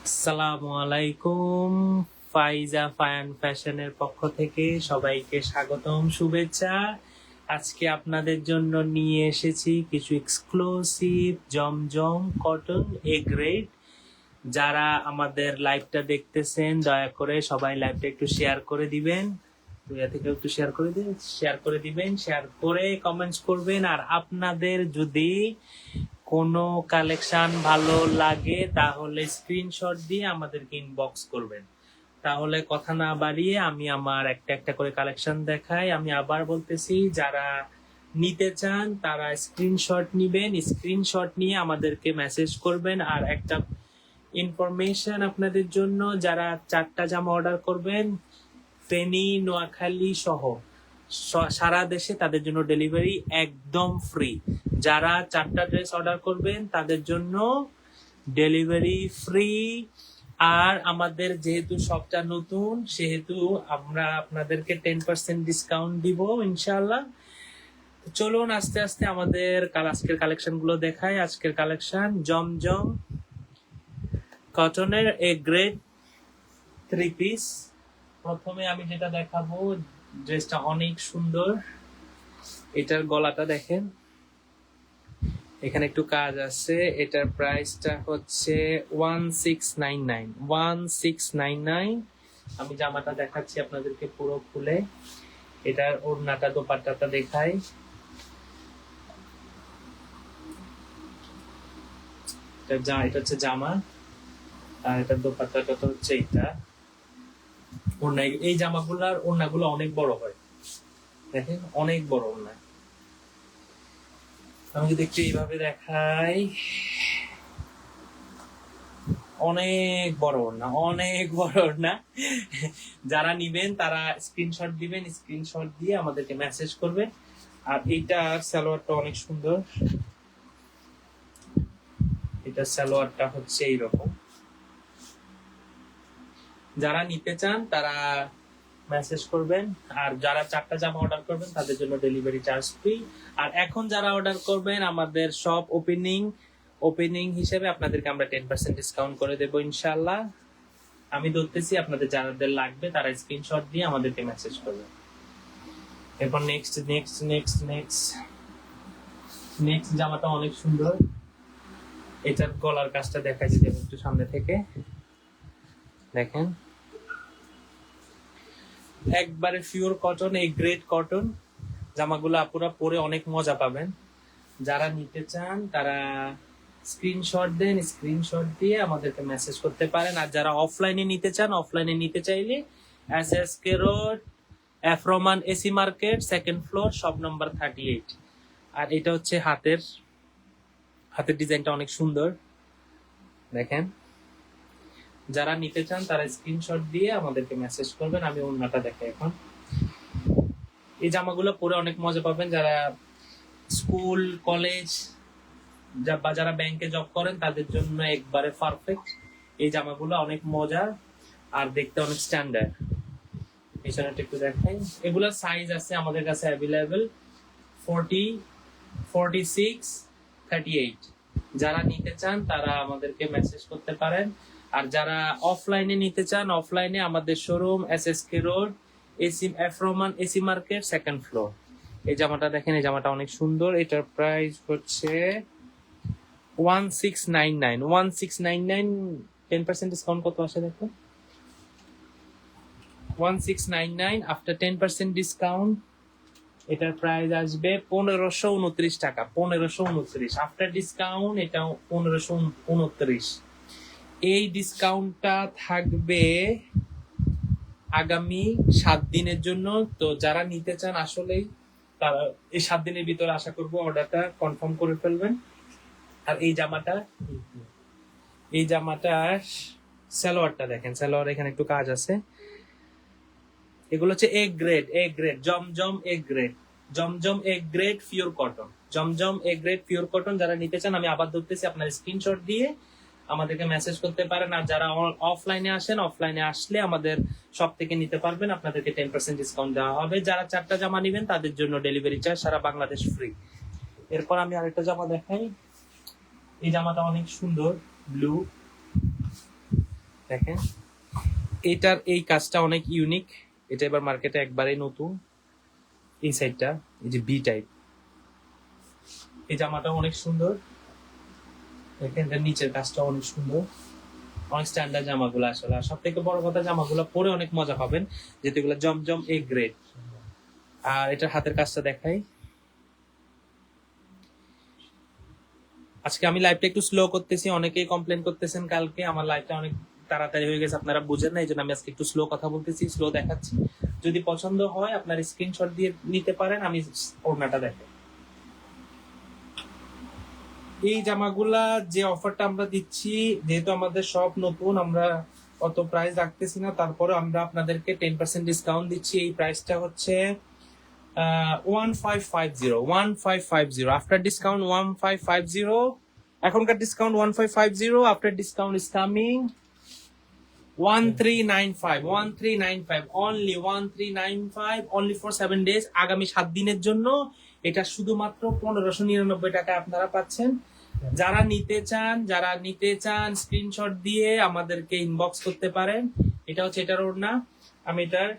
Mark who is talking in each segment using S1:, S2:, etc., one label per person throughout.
S1: আসসালামু আলাইকুম। ফাইজা ফায়ান ফ্যাশনের পক্ষ থেকে সবাইকে স্বাগতম, শুভেচ্ছা। আজকে আপনাদের জন্য নিয়ে এসেছি কিছু exclusive Zamzam cotton A grade. যারা আমাদের লাইভটা দেখতেছেন দয়া করে সবাই লাইভটা একটু শেয়ার করে দিবেন। থেকে একটু শেয়ার করে দিন, শেয়ার করে কমেন্টস করবেন। আর আপনাদের যদি কোনো কালেকশন ভালো লাগে তাহলে স্ক্রিনশট দিয়ে আমাদেরকে ইনবক্স করবেন। তাহলে কথা না বাড়িয়ে আমি আমার একটা একটা করে কালেকশন দেখাই। আমি আবার বলতেছি, যারা নিতে চান তারা স্ক্রিনশট নিবেন, স্ক্রিনশট নিয়ে আমাদেরকে মেসেজ করবেন। আর একটা ইনফরমেশন আপনাদের জন্য, যারা 4টা জামা অর্ডার করবেন ফেনী নোয়াখালী সহ সারা দেশে, তাদের জন্য ডেলিভারি একদম ফ্রি। যারা 4টা ড্রেস অর্ডার করবেন তাদের জন্য ডেলিভারি ফ্রি। আর আমাদের যেহেতু শপটা নতুন, সেহেতু আমরা আপনাদেরকে 10% ডিসকাউন্ট দিব ইনশাআল্লাহ। চলুন আস্তে আস্তে আমাদের আজকের কালেকশন গুলো দেখাই। আজকের কালেকশন জমজম কটনের এ গ্রেড 3 পিস। প্রথমে আমি যেটা দেখাবো, ড্রেসটা অনেক সুন্দর। এটার গলাটা দেখেন, এখানে একটু কাজ আছে। এটার প্রাইসটা হচ্ছে 1699। আমি জামাটা দেখাচ্ছি আপনাদেরকে পুরো খুলে। এটার ওড়নাটা দোপাট্টাটা দেখাই। এটা হচ্ছে জামা, আর এটার দোপাট্টাটা হচ্ছে এটা। ওড়না, এই জামাগুলার ওড়নাগুলো অনেক বড় হয়, দেখেন অনেক বড় ওড়না। আমি যদি একটু এইভাবে দেখাই, অনেক বড় ওড়না, অনেক বড় ওড়না। যারা নিবেন তারা স্ক্রিনশট দিবেন, স্ক্রিনশট দিয়ে আমাদেরকে মেসেজ করবে। আর এইটা সালোয়ারটা অনেক সুন্দর। এটা সালোয়ারটা হচ্ছে এইরকম। যারা নিতে চান তারা মেসেজ করবেন। আর যারা 4টা জামা অর্ডার করবেন তাদের জন্য ডেলিভারি চার্জ ফ্রি। আর এখন যারা অর্ডার করবেন, আমাদের সব ওপেনিং হিসেবে আপনাদেরকে আমরা 10% ডিসকাউন্ট করে দেবো ইনশাআল্লাহ। আমি ধরতেছি, আপনাদের যাদের লাগবে তারা স্ক্রিনশট দিয়ে আমাদেরকে মেসেজ করবে। এরপর নেক্সট জামাটা অনেক সুন্দর। এটার গলার কাজটা দেখাচ্ছি একটু সামনে থেকে, দেখেন একবারে পিওর কটন, এই গ্রেড কটন। জামাগুলো আপুরা পরে অনেক মজা পাবেন। যারা নিতে চান তারা স্ক্রিনশট দেন, স্ক্রিনশট দিয়ে আমাদেরকে মেসেজ করতে পারেন। আর যারা অফলাইনে নিতে চান, অফলাইনে নিতে চাইলে SSK road, F Rahman AC market, 2nd floor, shop number 38। আর এটা হচ্ছে হাতের ডিজাইনটা অনেক সুন্দর, দেখেন। যারা নিতে চান তারা স্ক্রিনশট দিয়ে আমাদেরকে মেসেজ করবেন। আমি ওড়নাটা দেখাই এখন। এই জামাগুলো পরে অনেক মজা পাবেন। যারা স্কুল কলেজ বা যারা ব্যাংকে জব করেন তাদের জন্য একবারে পারফেক্ট। এই জামাগুলো অনেক মজা আর দেখতে অনেক স্ট্যান্ডার্ড। পিছনেটা একটু দেখাই। এগুলোর সাইজ আছে আমাদের কাছে অ্যাভেলেবেল 40, 46, 38। যারা নিতে চান তারা আমাদেরকে মেসেজ করতে পারেন। আর যারা অফলাইনে নিতে চান, অফলাইনে আমাদের showroom SSK road, F Rahman AC market, 2nd floor. এই জামাটা দেখেন, এই জামাটা অনেক সুন্দর। এটার প্রাইস হচ্ছে 1699। 10% ডিসকাউন্ট কত আসে দেখো, 1699 আফটার 10% ডিসকাউন্ট। এটার প্রাইস আসবে 1529 টাকা। 1529 আফটার ডিসকাউন্ট, এটা 1529। এই ডিসকাউন্টটা থাকবে আগামী 7 দিনের জন্য। তো যারা নিতে চান আসলেই তারা এই 7 দিনের ভিতরে আশা করব অর্ডারটা কনফার্ম করে ফেলবেন। আর এই জামাটার সালোয়ারটা দেখেন, সালোয়ার এখানে একটু কাজ আছে। এগুলো হচ্ছে A grade Zamzam A grade pure cotton. Zamzam A grade pure cotton. যারা নিতে চান, আমি আবার ধরতেছি, আপনার স্ক্রিনশট দিয়ে আমাদেরকে মেসেজ করতে পারেন। আর যারা অফলাইনে আসেন, অফলাইনে আসলে আমাদের সব থেকে নিতে পারবেন, আপনাদেরকে 10% ডিসকাউন্ট দেওয়া হবে। যারা 4টা জামা নেবেন তাদের জন্য ডেলিভারি চার্জ সারা বাংলাদেশ ফ্রি। এরপর আমি আরেকটা জামা দেখাই। এই জামাটা অনেক সুন্দর, ব্লু। দেখেন এটার এই কাজটা অনেক ইউনিক, এটা এবার মার্কেটে একবারে নতুন। এই সাইডটা এই যে বি টাইপ, এই জামাটা অনেক সুন্দর। দেখেন এটার নিচের কাজটা অনেক সুন্দর, অনেক স্ট্যান্ডার্ড জামাগুলো আসলে। আর সব থেকে বড় কথা, জামাগুলো পরে অনেক মজা পাবেন, যেহেতু এগুলো জমজম এ গ্রেড। আর এটার হাতের কাজটা দেখাই। আজকে আমি লাইভটা একটু স্লো করতেছি, অনেকেই কমপ্লেন করতেছেন কালকে আমার লাইভটা অনেক তাড়াতাড়ি হয়ে গেছে, আপনারা বুঝেন না, এই জন্য আমি আজকে একটু স্লো কথা বলতেছি, স্লো দেখাচ্ছি। যদি পছন্দ হয় আপনার স্ক্রিনশট দিয়ে নিতে পারেন। আমি ওড়নাটা দেখাই। এই জামাগুলা যে অফারটা আমরা দিচ্ছি, যেহেতু আমাদের সব নতুন, আমরা অত প্রাইস রাখতেছি না, তারপরে আমরা আপনাদেরকে 10% ডিসকাউন্ট দিচ্ছি। এই প্রাইসটা হচ্ছে 1550 আফটার ডিসকাউন্ট 1550। এখনকার discount 1550, after discount is coming 1395 only 1395 only for 7 days, আগামী 7 দিনের জন্য। এটা শুধুমাত্র 1599 টাকায় আপনারা পাচ্ছেন। যারা নিতে চান স্ক্রিনশট দিয়ে আমাদেরকে ইনবক্স করতে পারেন। এটা হচ্ছে এটার ওড়না। আমি এটার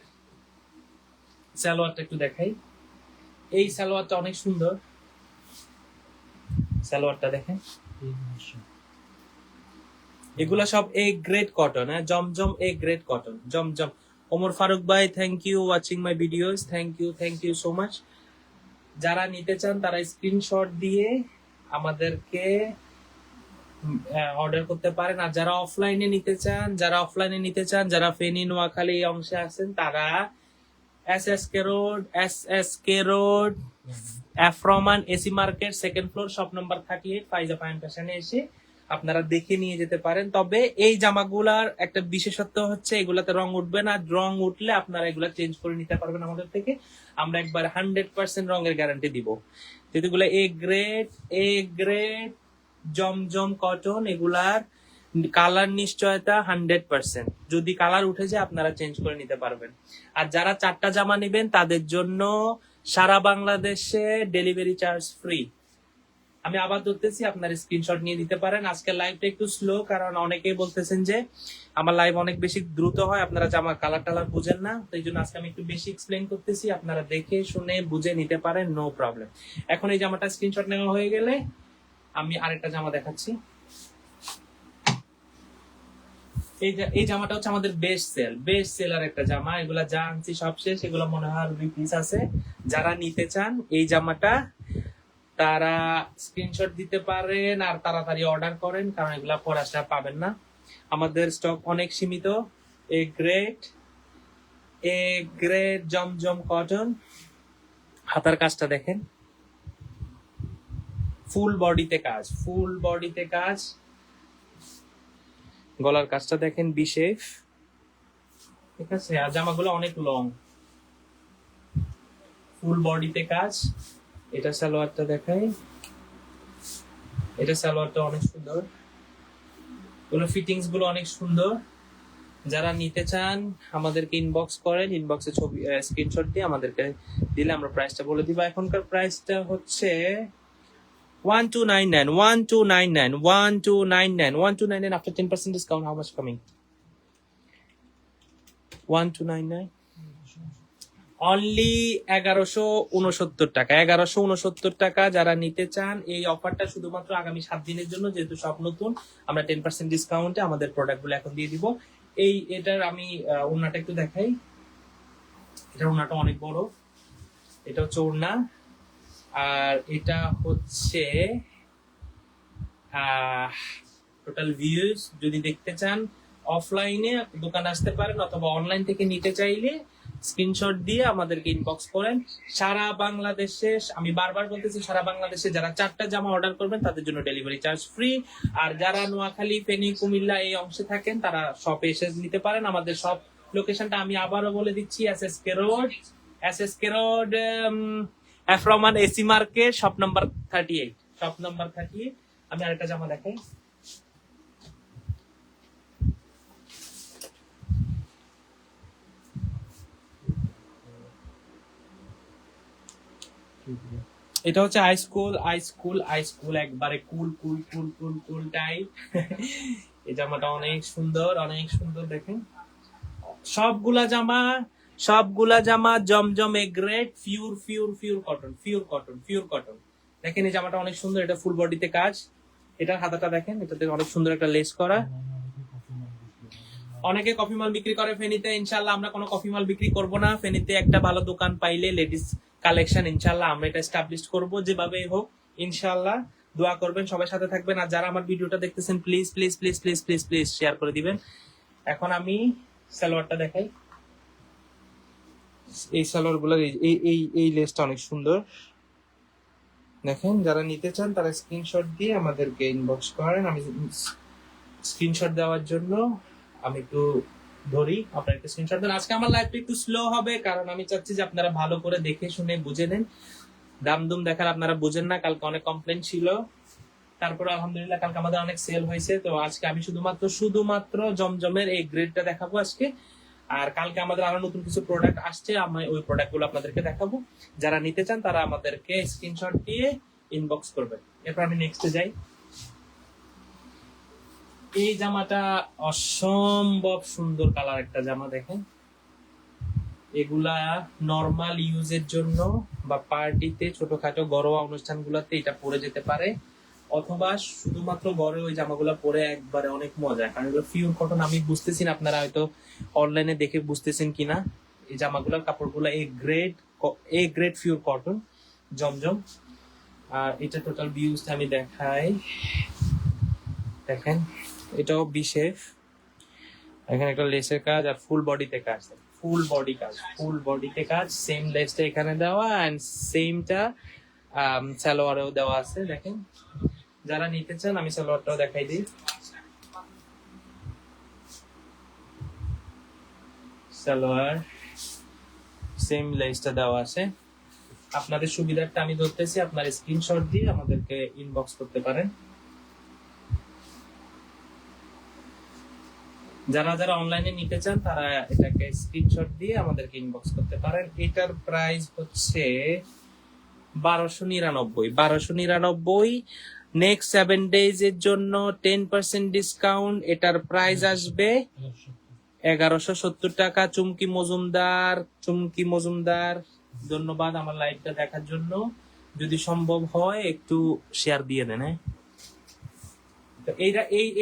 S1: সালোয়ারটা একটু দেখাই। এই সালোয়ারটা অনেক সুন্দর, সালোয়ারটা দেখেন। এগুলা সব এ গ্রেড কটন, হ্যাঁ, জমজম এ গ্রেড কটন, জমজম। ওমর ফারুক ভাই, thank you watching my videos, thank you so much. যারা নিতে চান তারা স্ক্রিনশট দিয়ে আমাদেরকে অর্ডার করতে পারেন। আর যারা অফলাইনে নিতে চান, যারা ফেনী নোয়াখালী এই অংশে আছেন, তারা এসএসকে রোড এফরমান AC market, second floor, shop number 38, Faiza fine ফ্যাশনে এসে আপনারা দেখে নিয়ে যেতে পারেন। তবে এই জামাগুলার একটা বিশেষত্ব হচ্ছে এগুলাতে রং উঠবে না। রং উঠলে আপনারা এগুলা চেঞ্জ করে নিতে পারবেন আমাদের থেকে। আমরা একবার 100% রঙের গ্যারান্টি দিব। যেগুলো এ গ্রেড জমজম কটন, এগুলার কালার নিশ্চয়তা 100%। যদি কালার উঠে যায় আপনারা চেঞ্জ করে নিতে পারবেন। আর যারা 4টা জামা নেবেন তাদের জন্য সারা বাংলাদেশে ডেলিভারি চার্জ ফ্রি। আমি আবার ধরতেছি, আপনার স্ক্রিনশট নিয়ে দিতে পারেন। আজকে লাইভটা একটু স্লো, কারণ অনেকেই বলতেছেন যে আমার লাইভ অনেক বেশি দ্রুত হয়, আপনারা জামা কালার টালার বুঝেন না, তো এই জন্য আজকে আমি একটু বেশি এক্সপ্লেন করতেছি। আপনারা দেখে শুনে বুঝে নিতে পারেন, নো প্রবলেম। এখন এই জামাটা স্ক্রিনশট নেওয়া হয়ে গেলে আমি আরেকটা জামা দেখাচ্ছি। এই জামাটা হচ্ছে আমাদের বেস্ট সেলার একটা জামা। এগুলা যা আনছি সব শেষ, এগুলো মনে হয় পিস আছে। যারা নিতে চান এই জামাটা তারা স্ক্রিনশট দিতে পারেন আর তাড়াতাড়ি অর্ডার করেন, কারণ এগুলা পরে আসলে পাবেন না। আমাদের স্টক অনেক সীমিত। A grade Zamzam cotton. হাতার কাজটা দেখেন, ফুল বডিতে কাজ। গলার কাজটা দেখেন, বি শেপ, ঠিক আছে। আর জামাগুলো অনেক লং, ফুল বডিতে কাজ। এটা সালোয়ারটা দেখাই, এটা সালোয়ারটা অনেক সুন্দর, এগুলো ফিটিংস গুলো অনেক সুন্দর। যারা নিতে চান আমাদেরকে ইনবক্স করেন, ইনবক্সে ছবি স্ক্রিনশট দিয়ে আমাদেরকে দিলে আমরা প্রাইসটা বলে দিব। এখনকার প্রাইসটা হচ্ছে 1299 after 10% discount. How much coming? 1299 only 1169 টাকা। 1169 টাকা। যারা নিতে চান এই অফারটা শুধুমাত্র আগামী 7 দিনের জন্য, যেহেতু সব নতুন, আমরা 10% ডিসকাউন্টে আমাদের প্রোডাক্ট গুলো এখন দিয়ে দিব। এটার আমি ওড়নাটা একটু দেখাই। এটার ওড়নাটা অনেক বড়, এটা হচ্ছে ওড়না। আর এটা হচ্ছে টোটাল ভিউজ। যদি দেখতে চান অফলাইনে দোকানে আসতে পারেন, অথবা অনলাইন থেকে নিতে চাইলে স্ক্রিনশট দিয়ে আমাদেরকে ইনবক্স করেন। সারা বাংলাদেশে, আমি বারবার বলতেছি, সারা বাংলাদেশে যারা 4টা জামা অর্ডার করবেন তাদের জন্য ডেলিভারি চার্জ ফ্রি। আর যারা নোয়াখালী, ফেনী, কুমিল্লা এই অংশে থাকেন তারা শপে এসে নিতে পারেন। আমাদের সব লোকেশনটা আমি আবারও বলে দিচ্ছি, এসএসকে রোড এফরমান এসি মার্কেট, শপ নাম্বার 38। আমি আরেকটা জামা দেখাই। এটা হচ্ছে আইস্কুল একবারে কুল টাইপ। এই জামাটা অনেক সুন্দর, অনেক সুন্দর। দেখেন সবগুলা জামা জমজমে grade, pure pure pure cotton, pure cotton, pure cotton. দেখেন এই জামাটা অনেক সুন্দর, এটা ফুল বডিতে কাজ। এটার হাতাটা দেখেন, এটাতে অনেক সুন্দর একটা লেস করা। অনেকে কফি মাল বিক্রি করে ফেনীতে, ইনশাল্লাহ আমরা কোনো কফি মাল বিক্রি করব না। ফেনীতে একটা ভালো দোকান পাইলে লেডিস কালেকশন ইনশাল্লাহ আমরা এটা এস্টাবলিশ করব, যেভাবেই হোক ইনশাল্লাহ। দোয়া করবেন, সবাই সাথে থাকবেন। আর যারা আমার ভিডিওটা দেখতেছেন please please please please please please share করে দিবেন। এখন আমি সালোয়ারটা দেখাই। এই সালোয়ার গুলোর এই লেসটা অনেক সুন্দর। দেখেন, যারা নিতে চান তারা স্ক্রিনশট দিয়ে আমাদেরকে ইনবক্স করেন। আমি স্ক্রিনশট দেওয়ার জন্য আমি একটু ধরি, আপনারা একটু স্ক্রিনশট দেন। আজকে আমার লাইভটা একটু স্লো হবে, কারণ আমি চাচ্ছি যে আপনারা ভালো করে দেখে শুনে বুঝে নেন। দাম দুম দেখার আপনারা বুঝেন না, কালকে অনেক কমপ্লেন ছিল। তারপরে আলহামদুলিল্লাহ কালকে আমাদের অনেক সেল হয়েছে। তো আজকে আমি শুধুমাত্র জমজমের এই গ্রেডটা দেখাবো আজকে। আর কালকে আমাদের আরো নতুন কিছু প্রোডাক্ট আসছে, আমি ওই প্রোডাক্ট গুলো আপনাদেরকে দেখাবো। যারা নিতে চান তারা আমাদেরকে স্ক্রিনশট দিয়ে ইনবক্স করবেন। এরপর আমি নেক্সটে যাই। এই জামাটা অসম্ভব সুন্দর কালার একটা জামা। দেখেন, এগুলা নরমাল ইউজের জন্য বা পার্টিতে, ছোটখাটো ঘরোয়া অনুষ্ঠানগুলোতে এটা পরে যেতে পারে, অথবা শুধুমাত্র ঘরে ওই জামাগুলো পরে একবারে অনেক মজা। কারণ এগুলো পিওর কটন। আমি বুঝতেছি না আপনারা হয়তো অনলাইনে দেখে বুঝতেছেন কিনা। এই জামাগুলোর কাপড়গুলো এ গ্রেড পিওর কটন জমজম। আর এটা টোটাল ভিউজটা আমি দেখাই। দেখেন, এটাও বিশেফ। এখানে একটা লেসের কাজ আর ফুল বডিতে কাজ, ফুল বডিতে কাজ। সেম লেসটা এখানে দেওয়া এন্ড সেমটা সালোয়ারেও দেওয়া আছে। দেখেন, যারা নিতে চান আমি সালোয়ারটাও দেখাই দিই। সালোয়ার সেম লেসটা দেওয়া আছে। আপনাদের সুবিধার্থে আমি ধরতেছি, আপনার স্ক্রিনশট দিয়ে আমাদেরকে ইনবক্স করতে পারেন। যারা যারা অনলাইনে নিতে চান তারা এটাকে স্ক্রিনশট দিয়ে আমাদেরকে ইনবক্স করতে পারেন। এটার প্রাইস হচ্ছে 1299। নেক্সট 7 ডেজ এর জন্য 10% ডিসকাউন্ট। এটার প্রাইস আসবে 1170 টাকা। চুমকি মজুমদার, ধন্যবাদ আমার লাইভটা দেখার জন্য। যদি সম্ভব হয় একটু শেয়ার দিয়ে দেন।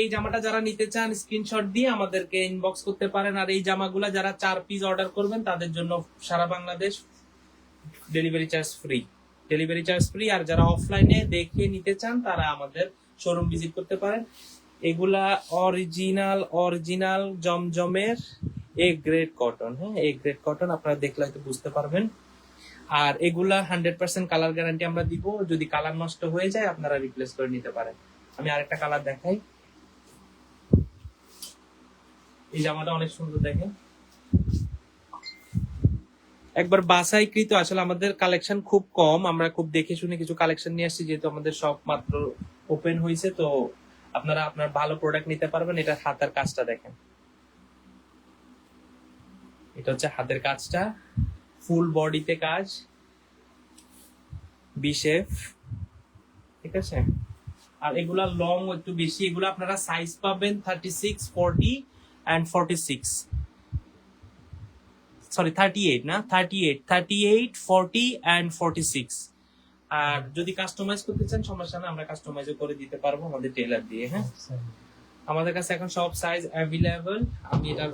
S1: এই জামাটা যারা নিতে চান স্ক্রিনশট দিয়ে আমাদেরকে ইনবক্স করতে পারেন। আর এই জামাগুলা যারা 4 পিস অর্ডার করবেন তাদের জন্য সারা বাংলাদেশ ডেলিভারি চার্জ ফ্রি। আর যারা অফলাইনে দেখে নিতে চান তারা আমাদের শোরুম ভিজিট করতে পারেন। এগুলা অরিজিনাল জমজমের এ গ্রেড কটন। হ্যাঁ, এ গ্রেড কটন। আপনারা দেখলে হয়তো বুঝতে পারবেন। আর এগুলা 100% কালার গ্যারান্টি আমরা দিব। যদি কালার নষ্ট হয়ে যায় আপনারা রিপ্লেস করে নিতে পারেন। আমি আরেকটা কালার দেখাই। এই জামাটা অনেক সুন্দর। দেখেন, একবার বাছাইকৃত। আসলে আমাদের কালেকশন খুব কম, আমরা খুব দেখে শুনে কিছু কালেকশন নিয়ে আসছি, যেহেতু আমাদের সব মাত্র ওপেন হয়েছে। তো আপনারা আপনার ভালো প্রোডাক্ট নিতে পারবেন। এটা হাতের কাজটা দেখেন, এটা হচ্ছে হাতের কাজটা, ফুল বডিতে কাজ, বিশেফ। ঠিক আছে। আর এগুলা লং একটু বেশি। এগুলো আপনারা সাইজ পাবেন 36, 40 and 46। সরি 38 না, 38, 40 and 46। আর যদি কাস্টমাইজ করতে চান সমস্যা না, আমরা কাস্টমাইজও করে দিতে পারবো আমাদের টেলার দিয়ে। হ্যাঁ, আমাদের কাছে এখন সব সাইজ অ্যাভেলেবল। আমি এটার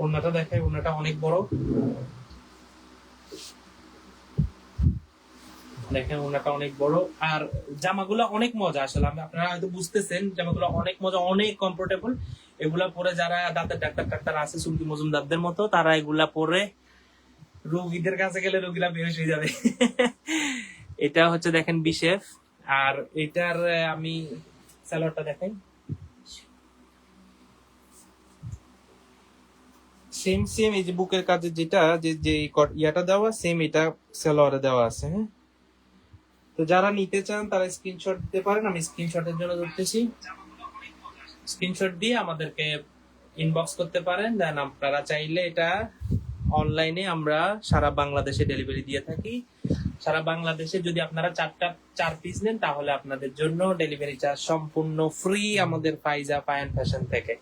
S1: ওড়নাটা দেখাই। ওড়নাটা অনেক বড়। দেখেন, ওড়নাটা অনেক বড়। আর জামাগুলো অনেক মজা। আসলে আপনারা হয়তো বুঝতেছেন, জামাগুলো অনেক মজা, অনেক কমফোর্টেবল। এগুলা পরে যারা দাঁতের ডাক্তার আছে চুমকি মজুমদারদের মতো, তারা এগুলা পরে রোগীদের কাছে গেলে রোগীরা বেহুশ হয়ে যাবে। এটা হচ্ছে দেখেন বিশেফ। আর এটার আমি সালোয়ারটা দেখাই। সেম এই যে বুকের কাজে যেটা যে ইয়াটা দেওয়া, সেম এটা সালোয়ারে দেওয়া আছে। হ্যাঁ, তো যারা নিতে চান তারা স্ক্রিনশট দিতে পারেন। আমি স্ক্রিনশটের জন্য ধরতেছি। স্ক্রিনশট দিয়ে আমাদেরকে ইনবক্স করতে পারেন। দেন আপনারা চাইলে এটা অনলাইনে আমরা সারা বাংলাদেশে ডেলিভারি দিয়ে থাকি। সারা বাংলাদেশে যদি আপনারা 4 পিস নেন তাহলে আপনাদের জন্য ডেলিভারি চার্জ সম্পূর্ণ ফ্রি আমাদের ফাইজা ফায়ান ফ্যাশন থেকে।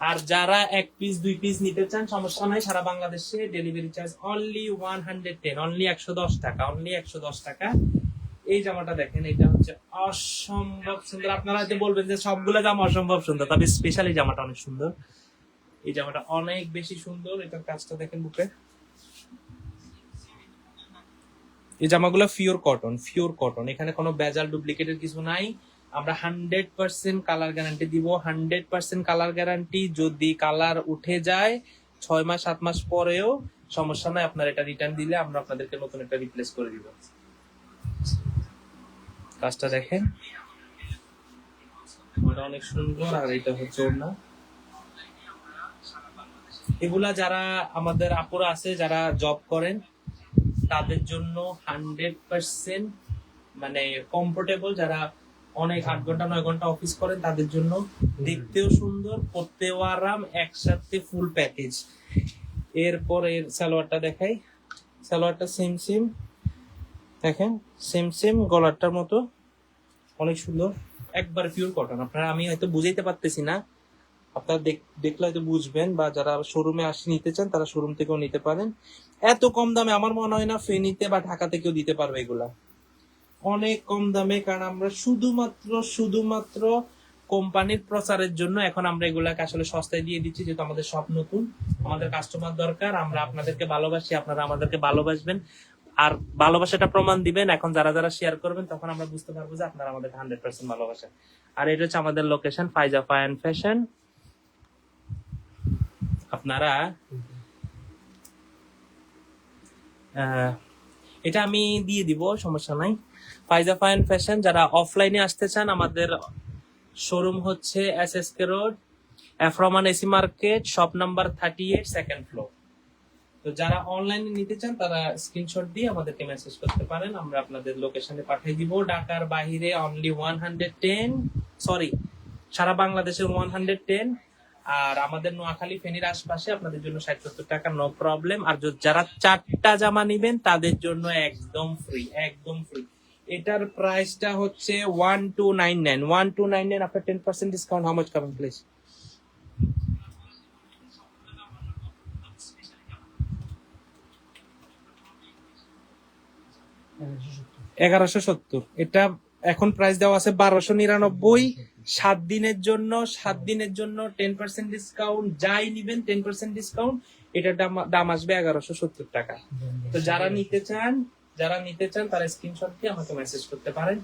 S1: আর যারা 1 পিস 2 পিস নিতে চান সমস্যা নাই, সারা বাংলাদেশে ডেলিভারি চার্জ অনলি 110, অনলি 110 টাকা, অনলি 110 টাকা। এই জামাটা দেখেন, এটা হচ্ছে অসম্ভব সুন্দর। আপনারা হয়তো বলবেন যে সবগুলো জামা অসম্ভব সুন্দর, তবে স্পেশালি জামাটা অনেক সুন্দর। এই জামাটা অনেক বেশি সুন্দর, এটার কাজটা দেখেন বুকে। এই জামাগুলো পিওর কটন, পিওর কটন, এখানে কোনো ভেজাল ডুপ্লিকেটের কিছু নাই। আমরা 100% কালার গ্যারান্টি দিব, 100% কালার গ্যারান্টি। যদি কালার উঠে যায় 6 মাস 7 মাস পরেও সমস্যা নাই, আপনার এটা রিটার্ন দিলে আমরা আপনাদেরকে নতুন একটা রিপ্লেস করে দিব। কাজটা দেখেন, এটা অনেক সুন্দর। আর এটা হচ্ছে ওড়না। এগুলা যারা আমাদের আপুরা আছে যারা জব করেন তাদের জন্য 100% মানে কমফোর্টেবল, যারা অনেক 8 ঘন্টা 9 ঘন্টা অফিস করেন তাদের জন্য। দেখতেও সুন্দর, পরতেও আরাম, একসাথে ফুল প্যাকেজ। এরপর এর সালোয়ারটা দেখাই। সালোয়ারটা সেম সেম দেখেন, সেম সেম গলারটার মতো, অনেক সুন্দর, একবার পিওর কটন। আপনারা, আমি হয়তো বুঝাইতে পারতেছি না, আপনারা দেখলে হয়তো বুঝবেন, বা যারা শোরুমে আসি নিতে চান তারা শোরুম থেকেও নিতে পারেন। এত কম দামে আমার মনে হয় না ফেনীতে বা ঢাকা থেকেও দিতে পারবে এগুলা, অনেক কম দামে। কারণ আমরা শুধুমাত্র কোম্পানির প্রচারের জন্য এখন আমরা এগুলাকে আসলে সস্তায় দিয়ে দিচ্ছি, যেহেতু আমাদের সব নতুন, আমাদের কাস্টমার দরকার। আমরা আপনাদেরকে ভালোবাসি, আপনারা আমাদেরকে ভালোবাসবেন, আর ভালোবাসাটা প্রমাণ দিবেন। এখন যারা যারা শেয়ার করবেন তখন আমরা বুঝতে পারবো যে আপনারা আমাদের 100% ভালোবাসেন। আর এটা হচ্ছে আমাদের লোকেশন, ফাইজা ফায়ান ফ্যাশন। আপনারা এটা আমি দিয়ে দিব, সমস্যা নাই। ফাইজা ফায়ান ফ্যাশন, যারা অফলাইনে আসতে চান আমাদের শোরুম হচ্ছে SSK রোড, এফরমান AC market, shop number 38, second floor. তো যারা অনলাইনে নিতে চান তারা স্ক্রিনশট দিয়ে আমাদেরকে মেসেজ করতে পারেন, আমরা আপনাদের লোকেশনে পাঠিয়ে দিব। ঢাকার বাইরে অনলি 110, সরি সারা বাংলাদেশের 110। আর আমাদের নোয়াখালী ফেনীর আশপাশে আপনাদের জন্য 60-70 টাকা, নো প্রবলেম। আর যারা 4টা জামা নিবেন তাদের জন্য একদম ফ্রি, একদম ফ্রি। এটার প্রাইসটা হচ্ছে 1299, 1299 after 10% discount. How much coming please? $1170। এটা এখন প্রাইস দেওয়া আছে 1299। 7 দিনের জন্য, 7 দিনের জন্য 10% ডিসকাউন্ট, যাই নিবেন 10% ডিসকাউন্ট। এটার দাম আসবে 1170 টাকা। তো যারা নিতে চান তারা স্ক্রিনশট দিয়ে আমাকে মেসেজ করতে পারেন।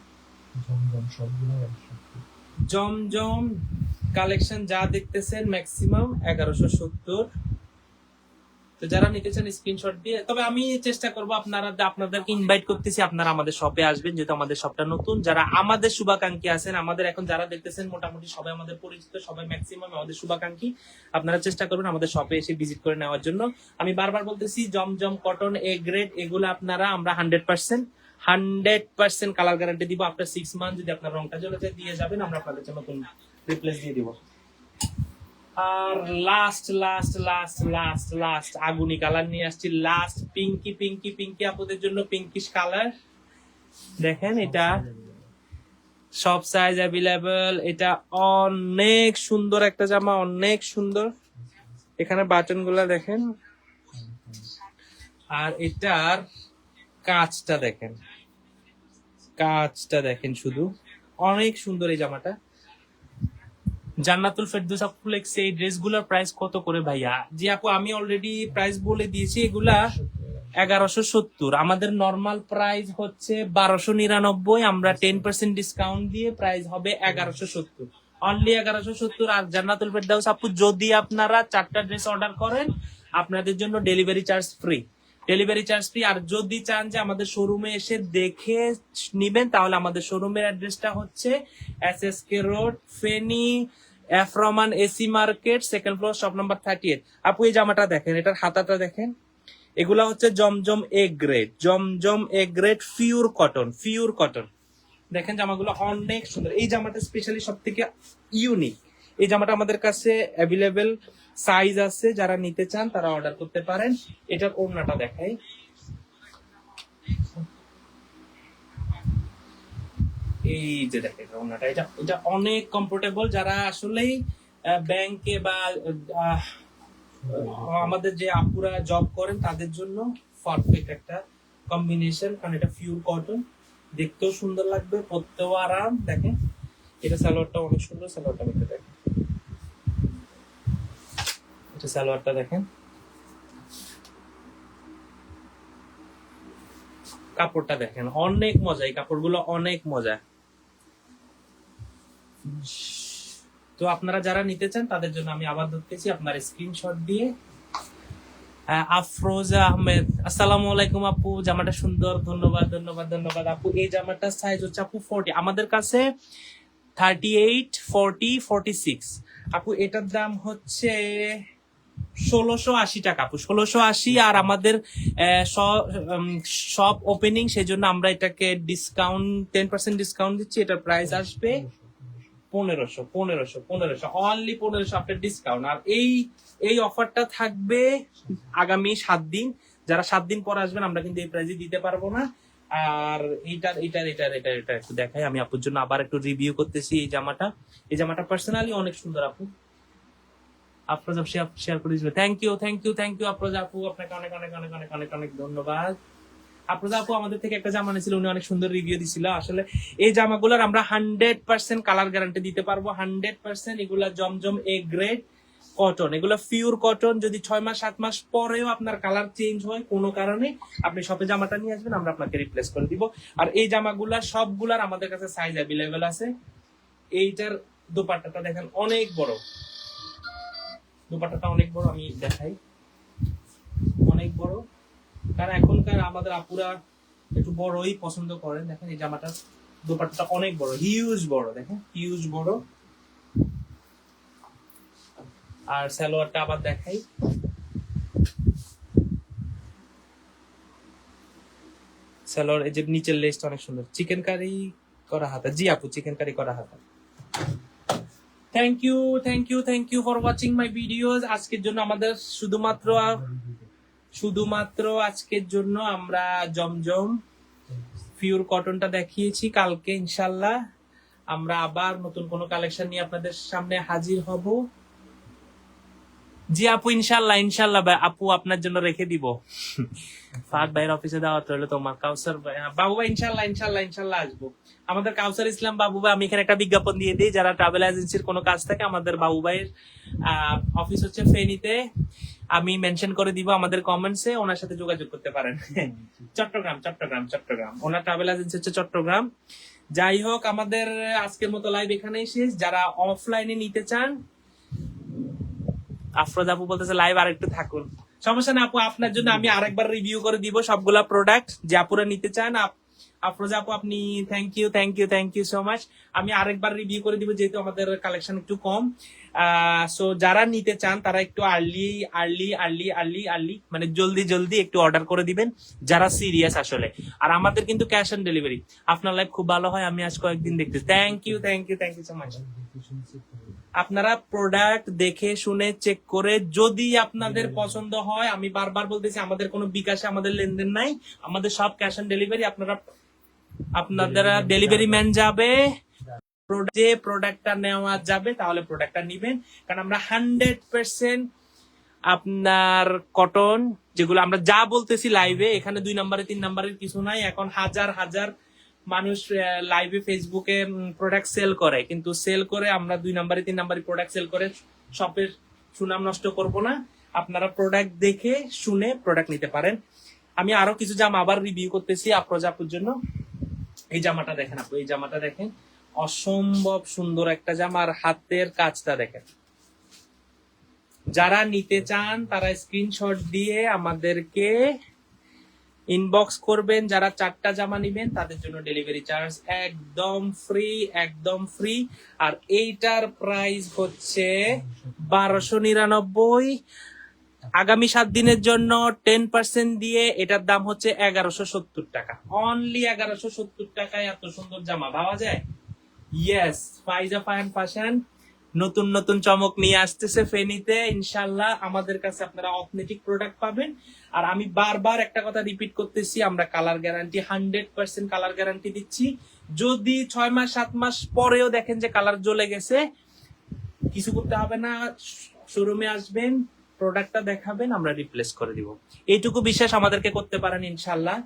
S1: জমজম কালেকশন যা দেখতেছেন ম্যাক্সিমাম 1170। তো যারা নিতে চান স্ক্রিনশট দিয়ে, তবে আমি চেষ্টা করব আপনাদেরকে ইনভাইট করতেছি, আপনারা আমাদের শপে আসবেন, যেহেতু আমাদের শপটা নতুন। যারা আমাদের শুভাকাঙ্ক্ষী আছেন, আমাদের এখন যারা দেখতেছেন মোটামুটি সবাই আমাদের পরিচিত, সবাই ম্যাক্সিমাম আমাদের শুভাকাঙ্ক্ষী। আপনারা চেষ্টা করবেন আমাদের শপে এসে ভিজিট করে নেওয়ার জন্য। আমি বারবার বলতেছি, জমজম কটন এ গ্রেড, এগুলো আপনারা আমরা 100% কালার গ্যারান্টি দিব। আফটার 6 মান্থ যদি আপনার রংটা জ্বলে যায় দিয়ে যাবেন, আমরা আপনাদের জন্য নতুন রিপ্লেস দিয়ে দিব। আর লাস্ট আগুনি কালার নিয়ে আসছি, লাস্ট পিঙ্কি আপনাদের জন্য, পিঙ্কিশ কালার দেখেন। এটা সব সাইজ অ্যাভেলেবল, এটা অনেক সুন্দর একটা জামা, অনেক সুন্দর। এখানে বাটন গুলা দেখেন, আর এটার কাজটা দেখেন শুধু, অনেক সুন্দর এই জামাটা। জান্নাতুল ফেরদৌস আপু লেখছে এই ড্রেসগুলোর প্রাইস কত করে ভাইয়া? জি আপু, আমি অলরেডি প্রাইস বলে দিয়েছি। এগুলা 1170, আমাদের নরমাল প্রাইস হচ্ছে 1299, আমরা 10% ডিসকাউন্ট দিয়ে প্রাইস হবে 1170, অনলি 1170। আর জান্নাতুল ফেরদৌস আপু, যদি আপনারা 4টা ড্রেস অর্ডার করেন আপনাদের জন্য ডেলিভারি চার্জ ফ্রি, আর যদি চান যে আমাদের শোরুমে এসে দেখে নিবেন তাহলে আমাদের শোরুমের অ্যাড্রেসটা হচ্ছে SSK রোড, ফেনী, এফরমান AC market, second floor, shop number 38। আপু এই জামাটা দেখেন, এটার হাতাটা দেখেন, এগুলা হচ্ছে জমজম এ গ্রেড পিওর কটন। দেখেন জামাগুলো অনেক সুন্দর। এই জামাটা স্পেশালি সব থেকে ইউনিক, এই জামাটা আমাদের কাছে অ্যাভেলেবেল সাইজ আছে, যারা নিতে চান তারা অর্ডার করতে পারেন। এটার ওড়নাটা দেখাই, এই যে দেখেন ওড়নাটা, এটা এটা অনেক কমফোর্টেবল। যারা আসলেই ব্যাংকে বা আমাদের যে আপুরা জব করেন তাদের জন্য পারফেক্ট একটা কম্বিনেশন, কারণ এটা পিওর কটন, দেখতেও সুন্দর লাগবে, পরতেও আরাম। দেখেন এটা সালোয়ারটা অনেক সুন্দর, সালোয়ারটা দেখতে দেখেন, এটা সালোয়ারটা দেখেন, কাপড়টা দেখেন, অনেক মজা, এই কাপড়গুলো অনেক মজা। তো আপনারা যারা নিতে চান তাদের জন্য আমি আবার ধরতেছি, আপনার স্ক্রিনশট দিয়ে। আফরোজা আহমেদ, আসসালামু আলাইকুম আপু, জামাটা সুন্দর, ধন্যবাদ ধন্যবাদ ধন্যবাদ আপু। এই জামাটার সাইজ হচ্ছে আপু 40, আমাদের কাছে 38, 40, 46 আপু। এটার দাম হচ্ছে 1680 টাকা আপু, 1680। আর আমাদের শপ ওপেনিং, সেই জন্য আমরা এটাকে ডিসকাউন্ট 10% ডিসকাউন্ট দিচ্ছি। এটার প্রাইস আসবে 1500 অনলি 1500 আপনার ডিসকাউন্ট। আর এই অফারটা থাকবে আগামী 7 দিন। যারা 7 দিন পর আসবেন আমরা কিন্তু এই প্রাইসে দিতে পারবো না। আর এটা একটু দেখাই আমি আপুর জন্য, আবার একটু রিভিউ করতেছি। এই জামাটা পার্সোনালি অনেক সুন্দর আপু। আফরোজা শেয়ার করে দিয়েছিল, থ্যাংক ইউ আফরোজা আপু, আপনাকে অনেক অনেক অনেক অনেক অনেক অনেক ধন্যবাদ। আফরোজা আপু আমাদের থেকে একটা জামা নিয়েছিল, উনি অনেক সুন্দর রিভিউ দিছিল। আসলে এই জামাগুলোর আমরা 100% কালার গ্যারান্টি দিতে পারবো, 100%। এগুলা জমজম এ গ্রেড কটন, এগুলো পিওর কটন। যদি 6 মাস 7 মাস পরেও আপনার কালার চেঞ্জ হয় কোনো কারণে, আপনি শপে জামাটা নিয়ে আসবেন, আমরা আপনাকে রিপ্লেস করে দিব। আর এই জামাগুলা সবগুলার আমাদের কাছে সাইজ অ্যাভেলেবেল আছে। এইটার দোপাট্টাটা দেখেন অনেক বড়, দোপাট্টাটা অনেক বড়, আমি দেখাই, অনেক বড়। কারণ এখনকার আমাদের আপুরা একটু বড়ই পছন্দ করেন। দেখেন এই জামাটার দোপাট্টাটা অনেক বড়, হিউজ বড়, দেখেন হিউজ বড়। আর সালোয়ারটা আবার দেখাই, সালোয়ার এই যে নিচের লেসটা অনেক সুন্দর, চিকেন কারি করা হাতা। জি আপু, চিকেন কারি করা হাতা। Thank you for watching my videos. আজকের জন্য আমাদের শুধুমাত্র আজকের জন্য আমরা জমজম পিওর কটনটা দেখিয়েছি। কালকে ইনশাল্লাহ আমরা আবার নতুন কোনো কালেকশন নিয়ে আপনাদের সামনে হাজির হব। জি আপু, ইনশাল্লাহ ভাই, আপু আপনার জন্য রেখে দিব। ফাহাদ ভাইয়ের অফিসে দাওয়াত রইলো তোমার। কাউসার ভাই, বাবু ভাই ইনশাল্লাহ আসবো। আমাদের কাউসার ইসলাম বাবু ভাই, আমি এখানে একটা বিজ্ঞাপন দিয়ে দিই, যারা ট্রাভেল এজেন্সির কোনো কাজ থাকে, আমাদের বাবু ভাইয়ের অফিস হচ্ছে ফেনীতে, আমি মেনশন করে দিব আমাদের কমেন্টসে, ওনার সাথে যোগাযোগ করতে পারেন। চট্টগ্রাম ওনার ট্রাভেল এজেন্সি হচ্ছে চট্টগ্রাম। যাই হোক, আমাদের আজকের মতো লাইভ এখানেই শেষ। যারা অফলাইনে নিতে চান, আফরোজ আপু বলতেছে লাইভ আর একটু থাকুন, সমস্যা না আপু, আপনার জন্য আমি আরেকবার রিভিউ করে দিব সবগুলা প্রোডাক্ট যে আপুরা নিতে চান। আফরোজ আপু আপনি থ্যাংক ইউ সো মাচ। আমি আরেকবার রিভিউ করে দিব, যেহেতু আমাদের কালেকশন একটু কম। সো যারা নিতে চান তারা একটু আর্লি মানে জলদি একটু অর্ডার করে দিবেন, যারা সিরিয়াস আসলে। আর আমাদের কিন্তু ক্যাশ অন ডেলিভারি। আপনার লাইভ খুব ভালো হয়, আমি আজ কয়েকদিন দেখতে। Thank you so much. আপনারা প্রোডাক্ট দেখে শুনে চেক করে যদি আপনাদের পছন্দ হয়, আমি বারবার বলতেছি আমাদের কোনো বিকাশে আমাদের লেনদেন নাই, আমাদের সব ক্যাশ অন ডেলিভারি। আপনাদের ডেলিভারি ম্যান যাবে, যে প্রোডাক্টটা নেওয়া যাবে তাহলে প্রোডাক্টটা নিবেন। কারণ আমরা 100% আপনার কটন, যেগুলো আমরা যা বলতেছি লাইভে, এখানে 2 নম্বরে 3 নম্বরের কিছু নাই। এখন হাজার মানুষ লাইভে ফেসবুকে প্রোডাক্ট সেল করে, কিন্তু সেল করে আমরা 2 নম্বরে 3 নম্বরে প্রোডাক্ট সেল করে শপের সুনাম নষ্ট করব না। আপনারা প্রোডাক্ট দেখে শুনে প্রোডাক্ট নিতে পারেন। আমি আরো কিছু জামা আবার রিভিউ করতেছি আফরোজা আপুর জন্য। এই জামাটা দেখেন আপু, এই জামাটা দেখেন, অসম্ভব সুন্দর একটা জামা। আর হাতের কাজটা দেখেন। যারা নিতে চান তারা স্ক্রিনশট দিয়ে আমাদেরকে ইনবক্স করবেন। যারা 4টা জামা নিবেন তাদের জন্য ডেলিভারি চার্জ একদম ফ্রি। আর এইটার প্রাইস হচ্ছে 1299। আগামী 7 দিনের জন্য 10% দিয়ে এটার দাম হচ্ছে 1170 টাকা। অনলি 1170 টাকায় এত সুন্দর জামা পাওয়া যায়? ইয়েস, ফাইজা ফায়ান ফ্যাশন নতুন নতুন চমক নিয়ে আসতেছে ফেনীতে ইনশাল্লাহ। আমাদের কাছে আপনারা অথেন্টিক প্রোডাক্ট পাবেন। আর আমি বারবার একটা কথা রিপিট করতেছি, আমরা কালার গ্যারান্টি 100% কালার গ্যারান্টি দিচ্ছি। যদি 6 মাস 7 মাস পরেও দেখেন যে কালার জ্বলে গেছে, কিছু করতে হবে না, শোরুমে আসবেন, প্রোডাক্টটা দেখাবেন, আমরা রিপ্লেস করে দিব। এইটুকু বিশ্বাস আমাদেরকে করতে পারেন ইনশাল্লাহ।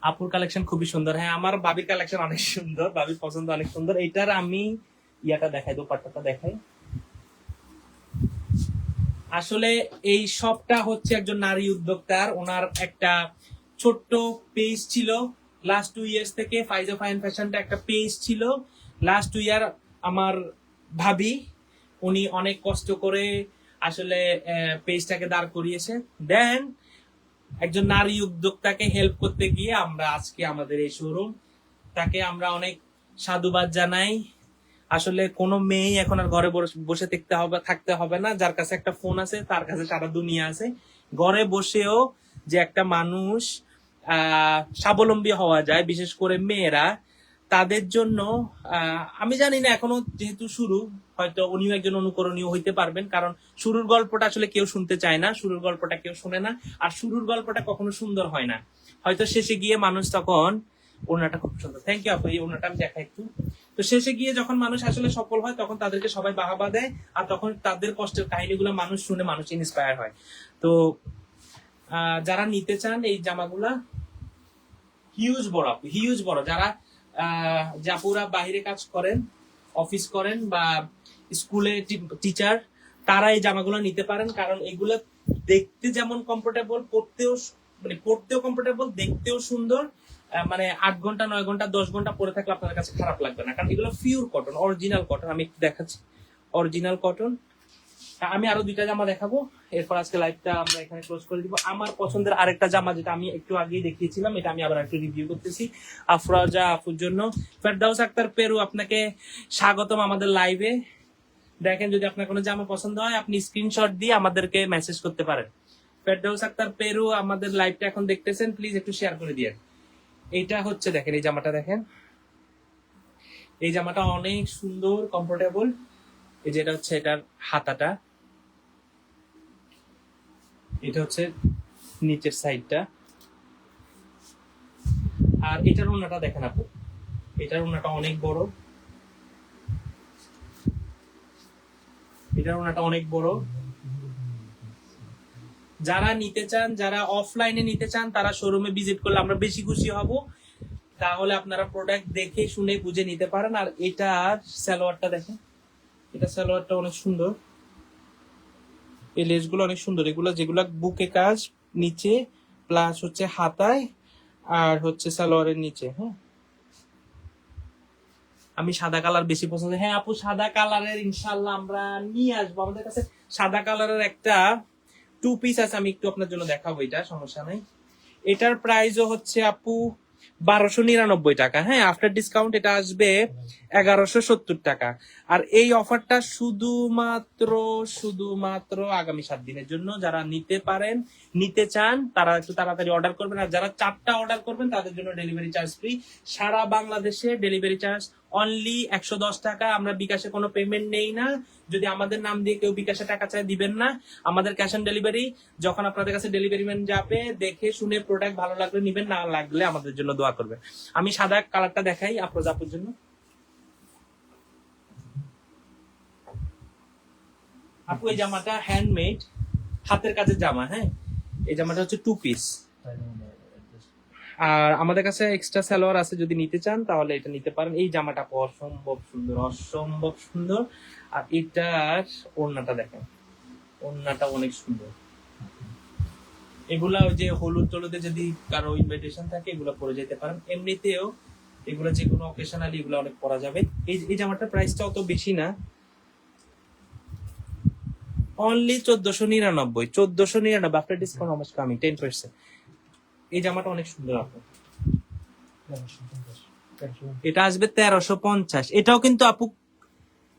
S1: আপুর কালেকশন খুবই সুন্দর। হ্যাঁ, আমার বাবির কালেকশন অনেক সুন্দর, বাবির পছন্দ অনেক সুন্দর। এটার আমি ইয়াটা দেখাই, দোপাট্টাটা দেখাই। আসলে এই সবটা হচ্ছে একজন নারী উদ্যোক্তার, ওনার একটা ছোট্ট পেজ ছিল লাস্ট 2 ইয়ার্স থেকে। ফাইজা ফাইন ফ্যাশনটা একটা পেজ ছিল লাস্ট 2 ইয়ার। আমার ভাবি উনি অনেক কষ্ট করে আসলে পেজটাকে দাঁড় করিয়েছে। দেন একজন নারী উদ্যোক্তাকে হেল্প করতে গিয়ে আমরা আজকে আমাদের এই শোরুম, তাকে আমরা অনেক সাধুবাদ জানাই। আসলে কোনো মেয়ে এখন আর ঘরে বসে থাকতে হবে না। যার কাছে একটা ফোন আছে তার কাছে সারা দুনিয়া আছে। ঘরে বসেও যে একটা মানুষ স্বাবলম্বী হওয়া যায়, বিশেষ করে মেয়েরা, তাদের জন্য আমি জানি না, এখনো যেহেতু শুরু, হয়তো উনিও একজন অনুকরণীয় হইতে পারবেন। কারণ শুরুর গল্পটা আসলে কেউ শুনতে চায় না, শুরুর গল্পটা কেউ শুনে না, আর শুরুর গল্পটা কখনো সুন্দর হয় না। হয়তো শেষে গিয়ে মানুষ তখন, ওনাটা খুব সুন্দর, থ্যাংক ইউ আপু, এই ওনাটা আমি দেখাই একটু। তো শেষে গিয়ে যখন মানুষ আসলে সফল হয়, তখন তাদেরকে সবাই বাহাবা দেয়, আর তখন তাদের কষ্টের কাহিনীগুলো মানুষ শুনে মানুষ ইন্সপায়ার হয়। তো যারা নিতে চান এই জামাগুলা, হিউজ বড় আপু, হিউজ বড়। যারা জাপুরা বাইরে কাজ করেন, অফিস করেন বা স্কুলে টিচার, তারা এই জামাগুলো নিতে পারেন। কারণ এগুলো দেখতে যেমন কমফোর্টেবল, পড়তেও কমফোর্টেবল, দেখতেও সুন্দর। মানে 8 ঘন্টা 9 ঘন্টা 10 ঘন্টা পরে থাকলে আপনার কাছে খারাপ লাগবে না, কারণ এগুলো পিওর কটন, অরিজিনাল কটন। আমি একটু দেখাচ্ছি, অরিজিনাল কটন। আমি আরো 2টা জামা দেখাবো, এরপর আজকে লাইভটা আমরা এখানে ক্লোজ করে দিব। আমার পছন্দের আরেকটা জামা, যেটা আমি একটু আগেই দেখিয়েছিলাম, এটা আমি আবার একটু রিভিউ করতেছি আফরোজা আপুর জন্য। ফেরদাউস আক্তার পেরু, আপনাকে স্বাগতম আমাদের লাইভে। দেখেন, যদি আপনার কোনো জামা পছন্দ হয় আপনি স্ক্রিনশট দিয়ে আমাদেরকে মেসেজ করতে পারেন। ফেরদাউস আক্তার পেরু, আমাদের লাইভটা এখন দেখতেছেন, প্লিজ একটু শেয়ার করে দিয়েন। এইটা হচ্ছে, দেখেন এই জামাটা দেখেন, এই জামাটা অনেক সুন্দর, কমফোর্টেবল। এই যেটা হচ্ছে এটার হাতাটা, এটা হচ্ছে নিচের সাইডটা, আর এটার ওড়নাটা দেখেন আপু, এটার ওড়নাটা অনেক বড়, এটার ওড়নাটা অনেক বড়। যারা নিতে চান, যারা অফলাইনে নিতে চান, তারা শোরুমে ভিজিট করলে আমরা বেশি খুশি হব। তাহলে আপনারা প্রোডাক্ট দেখে শুনে বুঝে নিতে পারেন। আর এটার সালোয়ারটা দেখেন, এটা সালোয়ারটা অনেক সুন্দর, এই লেসগুলো অনেক সুন্দর। এগুলো যেগুলো বুকে কাজ নিচে, প্লাস হচ্ছে হাতায়, আর হচ্ছে সালোয়ারের নিচে। হ্যাঁ, আমি সাদা কালার বেশি পছন্দ। হ্যাঁ আপু, সাদা কালারের ইনশাল্লাহ আমরা নিয়ে আসবো। আমাদের কাছে সাদা কালারের একটা 2 পিস আছে, আমি একটু আপনার জন্য দেখাবো, এটা সমস্যা নাই। এটার প্রাইসও হচ্ছে আপু 1299 টাকা। হ্যাঁ, আফটার ডিসকাউন্ট এটা আসবে 1170 টাকা। আর এই অফারটা শুধুমাত্র আগামী 7 দিনের জন্য। যারা নিতে চান তারা একটু তাড়াতাড়ি অর্ডার করবেন। আর যারা 4টা অর্ডার করবেন তাদের জন্য ডেলিভারি চার্জ ফ্রি। সারা বাংলাদেশে ডেলিভারি চার্জ অনলি 110 টাকা। আমরা বিকাশে কোনো পেমেন্ট নেই না। যদি আমাদের নাম দিয়ে কেউ বিকাশে টাকা চায়, দিবেন না। আমাদের ক্যাশ অন ডেলিভারি। যখন আপনাদের কাছে ডেলিভারি ম্যান যাবে, দেখে শুনে প্রোডাক্ট ভালো লাগলে নিবেন, না লাগলে আমাদের জন্য দোয়া করবে। আমি সাদা কালারটা দেখাই আফরোজা আপুর জন্য। আপু, এই জামাটা হ্যান্ডমেড, হাতের কাজের জামা। হ্যাঁ, এই জামাটা হচ্ছে 2 পিস। আর আমাদের কাছে এক্সট্রা সালোয়ার আছে, যদি নিতে চান তাহলে এটা নিতে পারেন। এই জামাটা অসম্ভব সুন্দর, অসম্ভব সুন্দর। আর এটার ওড়নাটা দেখেন, ওড়নাটা অনেক সুন্দর। এগুলা ওই যে হলুদ টলুদে যদি কারো ইনভিটেশন থাকে, এগুলা পরে যেতে পারেন। এমনিতেও এগুলা যে কোনো অকেশনালি এগুলো অনেক পরা যাবে। এই জামাটার প্রাইসটা অত বেশি না, only 1499। After discount how much coming? 10%। এই জামাটা অনেক সুন্দর আপু, এটা আসবে 1350। এটাও কিন্তু আপু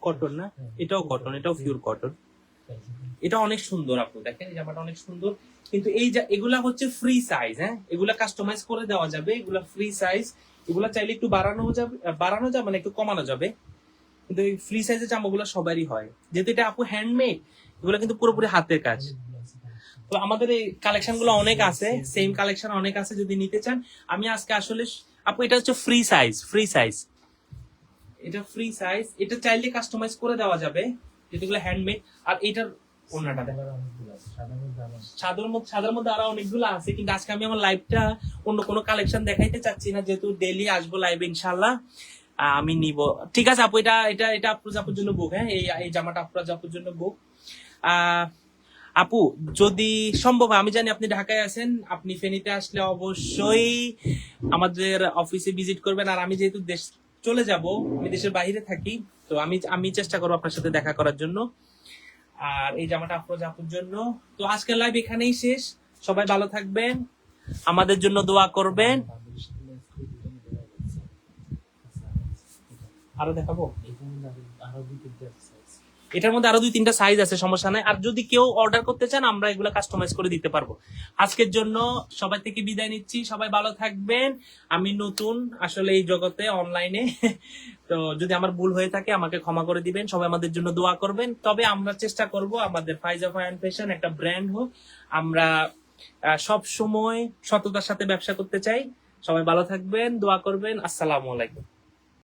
S1: কটন না, এটাও কটন, এটাও পিওর কটন। এটা অনেক সুন্দর আপু, দেখেন এই জামাটা অনেক সুন্দর। কিন্তু এগুলা হচ্ছে ফ্রি সাইজ। হ্যাঁ, এগুলা কাস্টমাইজ করে দেওয়া যাবে, এগুলা ফ্রি সাইজ। এগুলা চাইলে একটু বাড়ানো যাবে মানে একটু কমানো যাবে, কিন্তু এই ফ্রি সাইজের জামাগুলো সবারই হয়, যেহেতু এটা আপু হ্যান্ডমেড, এগুলো কিন্তু পুরোপুরি হাতের কাজ। তো আমাদের এই কালেকশন গুলো অনেক আছে, সেম কালেকশন অনেক আছে, যদি নিতে চান। আমি আজকে আসলে আপু এটা হচ্ছে ফ্রি সাইজ, এটা ফ্রি সাইজ, এটা চাইলে কাস্টমাইজ করে দেওয়া যাবে, যেগুলো হ্যান্ডমেড। আর এটার ওন্নাটা দেখো, সাদার মধ্যে আরো অনেকগুলো আছে, কিন্তু আজকে আমি আমার লাইভটা অন্য কোনো কালেকশন দেখাইতে চাচ্ছি না, যেহেতু ডেইলি আসবো লাইভে ইনশাল্লাহ। আমি নিব, ঠিক আছে আপু। এটা এটা এটা আপুর জাপুর জন্য বুক, হ্যাঁ এই জামাটা আপুর জাপুর জন্য বুক। আপু যদি সম্ভব হয়, আমি জানি আপনি ঢাকায় আছেন, আপনি ফেনীতে আসলে অবশ্যই আমাদের অফিসে ভিজিট করবেন। আর আমি যেহেতু দেশ চলে যাব, আমি দেশের বাইরে থাকি, তো আমি চেষ্টা করবো আপনার সাথে দেখা করার জন্য। আর এই জামাটা আপনার আপুর জন্য। তো আজকের লাইভ এখানেই শেষ, সবাই ভালো থাকবেন, আমাদের জন্য দোয়া করবেন। আরো দেখাবো, এটার মধ্যে আরো 2-3টা সাইজ আছে, সমস্যা নাই। আর যদি কেউ অর্ডার করতে চান, আমরা এগুলো কাস্টমাইজ করে দিতে পারবো। আজকের জন্য সবাই থেকে বিদায় নিচ্ছি, সবাই ভালো থাকবেন। আমি নতুন আসলে এই জগতে, অনলাইনে, তো যদি আমার ভুল হয়ে থাকে আমাকে ক্ষমা করে দিবেন। সবাই আমাদের জন্য দোয়া করবেন। তবে আমরা চেষ্টা করব আমাদের ফাইজা ফায়ান ফ্যাশন একটা ব্র্যান্ড হোক। আমরা সব সময় সততার সাথে ব্যবসা করতে চাই। সবাই ভালো থাকবেন, দোয়া করবেন। আসসালামু আলাইকুম।